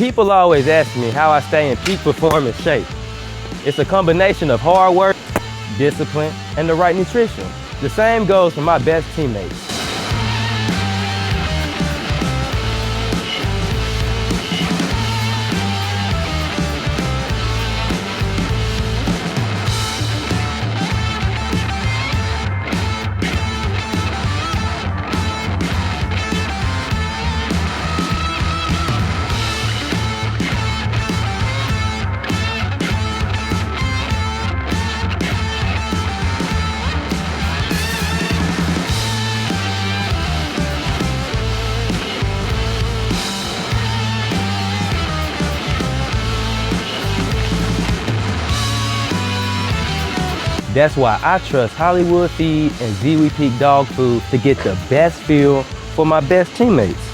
People always ask me how I stay in peak performance shape. It's a combination of hard work, discipline, and the right nutrition. The same goes for my best teammates. That's why I trust Hollywood Feed and Ziwi Peak Dog Food to get the best feel for my best teammates.